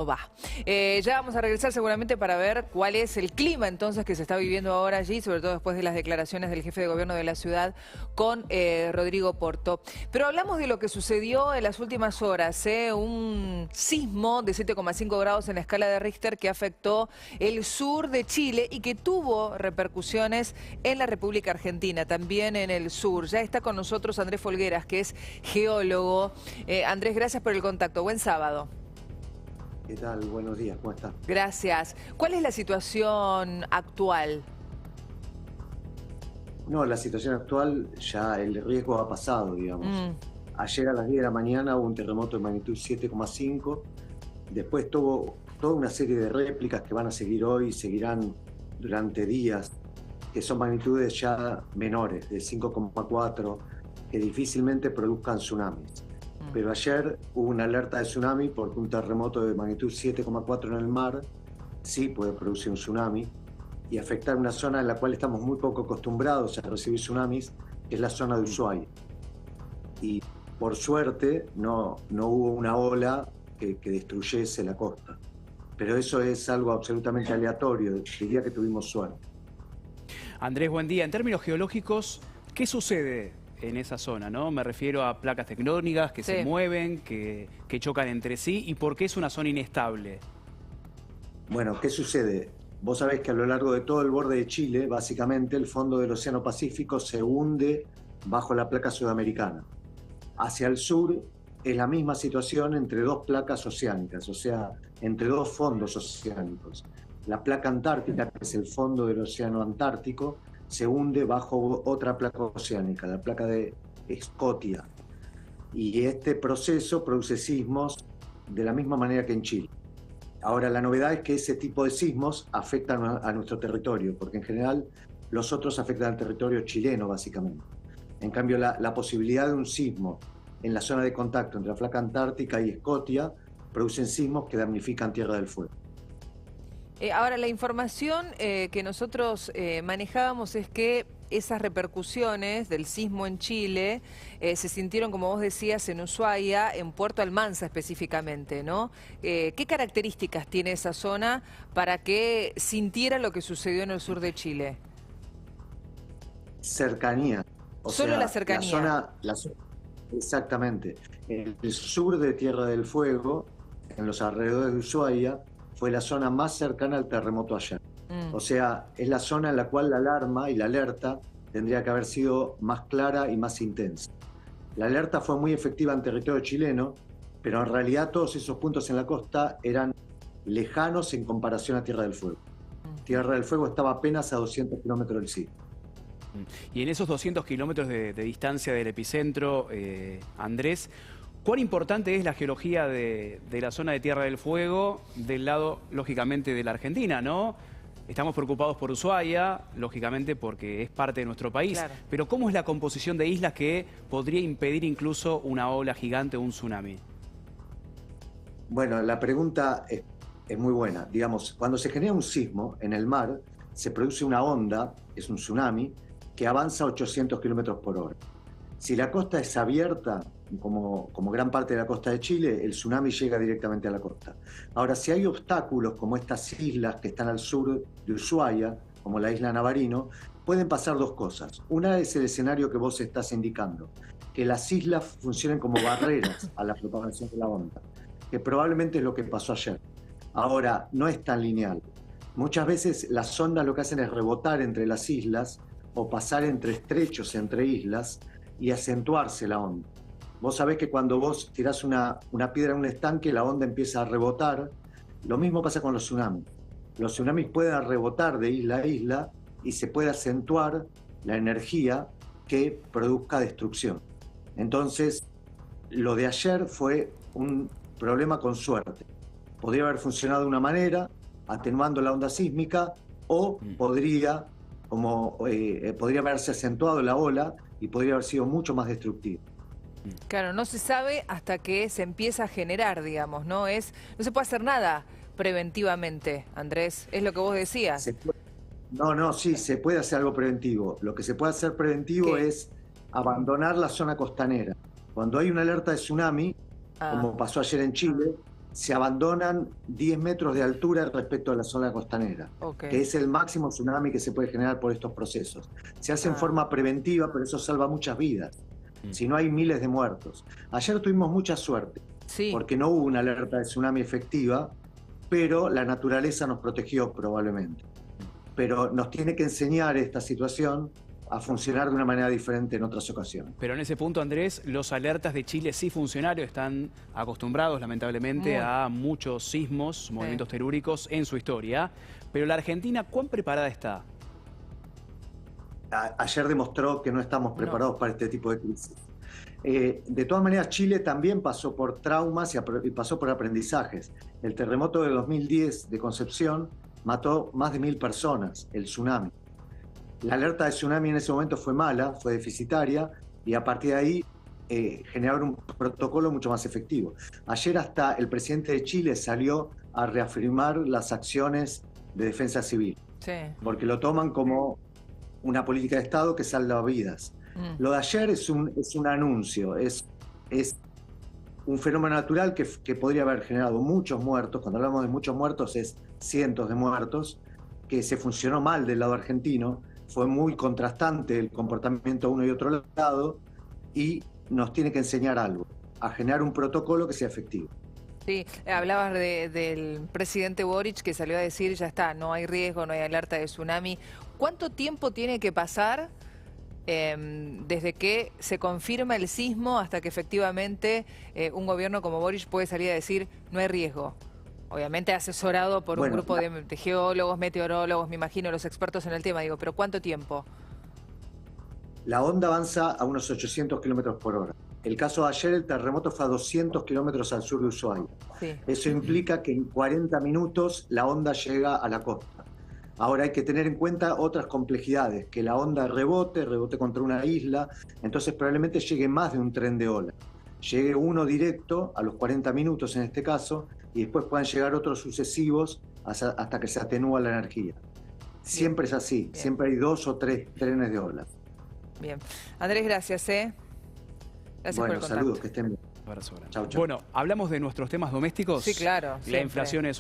Va. Ya vamos a regresar seguramente para ver cuál es el clima entonces que se está viviendo ahora allí, sobre todo después de las declaraciones del jefe de gobierno de la ciudad con Rodrigo Porto. Pero hablamos de lo que sucedió en las últimas horas, un sismo de 7,5 grados en la escala de Richter que afectó el sur de Chile y que tuvo repercusiones en la República Argentina, también en el sur. Ya está con nosotros Andrés Folgueras, que es geólogo. Andrés, gracias por el contacto. Buen sábado. ¿Qué tal? Buenos días, ¿cómo estás? Gracias. ¿Cuál es la situación actual? No, la situación actual ya el riesgo ha pasado, digamos. Ayer a las 10 de la mañana hubo un terremoto de magnitud 7,5. Después tuvo toda una serie de réplicas que van a seguir hoy, seguirán durante días, que son magnitudes ya menores, de 5,4, que difícilmente produzcan tsunamis. Pero ayer hubo una alerta de tsunami porque un terremoto de magnitud 7,4 en el mar sí puede producir un tsunami y afectar una zona en la cual estamos muy poco acostumbrados a recibir tsunamis, que es la zona de Ushuaia. Y por suerte no hubo una ola que destruyese la costa. Pero eso es algo absolutamente aleatorio, diría que tuvimos suerte. Andrés, buen día. En términos geológicos, ¿qué sucede en esa zona, ¿no? Me refiero a placas tectónicas que se mueven, que chocan entre sí, y por qué es una zona inestable. Bueno, ¿qué sucede? Vos sabés que a lo largo de todo el borde de Chile, básicamente, el fondo del Océano Pacífico se hunde bajo la placa sudamericana. Hacia el sur es la misma situación entre dos placas oceánicas, o sea, entre dos fondos oceánicos. La placa antártica, que es el fondo del Océano Antártico, se hunde bajo otra placa oceánica, la placa de Scotia. Y este proceso produce sismos de la misma manera que en Chile. Ahora, la novedad es que ese tipo de sismos afectan a nuestro territorio, porque en general los otros afectan al territorio chileno, básicamente. En cambio, la posibilidad de un sismo en la zona de contacto entre la placa antártica y Scotia producen sismos que damnifican Tierra del Fuego. Ahora, la información que nosotros manejábamos es que esas repercusiones del sismo en Chile se sintieron, como vos decías, en Ushuaia, en Puerto Almanza específicamente, ¿no? ¿Qué características tiene esa zona para que sintiera lo que sucedió en el sur de Chile? Cercanía. Solo la cercanía. Exactamente. El sur de Tierra del Fuego, en los alrededores de Ushuaia, fue la zona más cercana al terremoto ayer. O sea, es la zona en la cual la alarma y la alerta tendría que haber sido más clara y más intensa. La alerta fue muy efectiva en territorio chileno, pero en realidad todos esos puntos en la costa eran lejanos en comparación a Tierra del Fuego. Tierra del Fuego estaba apenas a 200 kilómetros del sitio. Y en esos 200 kilómetros de distancia del epicentro, Andrés, ¿cuán importante es la geología de la zona de Tierra del Fuego del lado, lógicamente, de la Argentina, ¿no? Estamos preocupados por Ushuaia, lógicamente, porque es parte de nuestro país. Claro. Pero ¿cómo es la composición de islas que podría impedir incluso una ola gigante o un tsunami? Bueno, la pregunta es muy buena. Digamos, cuando se genera un sismo en el mar, se produce una onda, es un tsunami, que avanza a 800 kilómetros por hora. Si la costa es abierta, como gran parte de la costa de Chile, el tsunami llega directamente a la costa. Ahora, si hay obstáculos como estas islas que están al sur de Ushuaia, como la isla Navarino, pueden pasar dos cosas. Una es el escenario que vos estás indicando, que las islas funcionen como barreras a la propagación de la onda, que probablemente es lo que pasó ayer. Ahora, no es tan lineal. Muchas veces las ondas lo que hacen es rebotar entre las islas o pasar entre estrechos entre islas y acentuarse la onda. Vos sabés que cuando vos tirás una piedra en un estanque, la onda empieza a rebotar. Lo mismo pasa con los tsunamis. Los tsunamis pueden rebotar de isla a isla y se puede acentuar la energía que produzca destrucción. Entonces, lo de ayer fue un problema con suerte. Podría haber funcionado de una manera, atenuando la onda sísmica, o podría haberse acentuado la ola y podría haber sido mucho más destructivo. Claro, no se sabe hasta que se empieza a generar, digamos, no se puede hacer nada preventivamente, Andrés, es lo que vos decías. Sí, se puede hacer algo preventivo. Lo que se puede hacer preventivo es abandonar la zona costanera. Cuando hay una alerta de tsunami, como pasó ayer en Chile, se abandonan 10 metros de altura respecto a la zona costanera, que es el máximo tsunami que se puede generar por estos procesos. Se hace en forma preventiva, pero eso salva muchas vidas. Si no, hay miles de muertos. Ayer tuvimos mucha suerte, porque no hubo una alerta de tsunami efectiva, pero la naturaleza nos protegió probablemente. Pero nos tiene que enseñar esta situación a funcionar de una manera diferente en otras ocasiones. Pero en ese punto, Andrés, los alertas de Chile sí funcionaron, están acostumbrados lamentablemente a muchos sismos, movimientos telúricos en su historia. Pero la Argentina, ¿cuán preparada está? Ayer demostró que no estamos preparados para este tipo de crisis. De todas maneras, Chile también pasó por traumas y pasó por aprendizajes. El terremoto de 2010 de Concepción mató más de 1000 personas, el tsunami. La alerta de tsunami en ese momento fue mala, fue deficitaria, y a partir de ahí generaron un protocolo mucho más efectivo. Ayer hasta el presidente de Chile salió a reafirmar las acciones de defensa civil, porque lo toman como una política de Estado que salva vidas. Lo de ayer es un anuncio, es un fenómeno natural que podría haber generado muchos muertos. Cuando hablamos de muchos muertos es cientos de muertos, que se funcionó mal del lado argentino. Fue muy contrastante el comportamiento de uno y otro lado, y nos tiene que enseñar algo, a generar un protocolo que sea efectivo. Sí, hablabas del presidente Boric, que salió a decir, ya está, no hay riesgo, no hay alerta de tsunami. ¿Cuánto tiempo tiene que pasar desde que se confirma el sismo hasta que efectivamente un gobierno como Boric puede salir a decir, no hay riesgo? Obviamente asesorado por un grupo de geólogos, meteorólogos, me imagino, los expertos en el tema. Digo, ¿pero cuánto tiempo? La onda avanza a unos 800 kilómetros por hora. El caso de ayer, el terremoto fue a 200 kilómetros al sur de Ushuaia. Eso implica que en 40 minutos la onda llega a la costa. Ahora hay que tener en cuenta otras complejidades, que la onda rebote contra una isla, entonces probablemente llegue más de un tren de ola. Llegue uno directo a los 40 minutos en este caso, y después puedan llegar otros sucesivos hasta que se atenúa la energía. Siempre es así, siempre hay 2 o 3 trenes de ola. Bien. Andrés, gracias. Gracias por el contacto. Saludos, que estén bien. Bueno, hablamos de nuestros temas domésticos. Sí, claro. La inflación es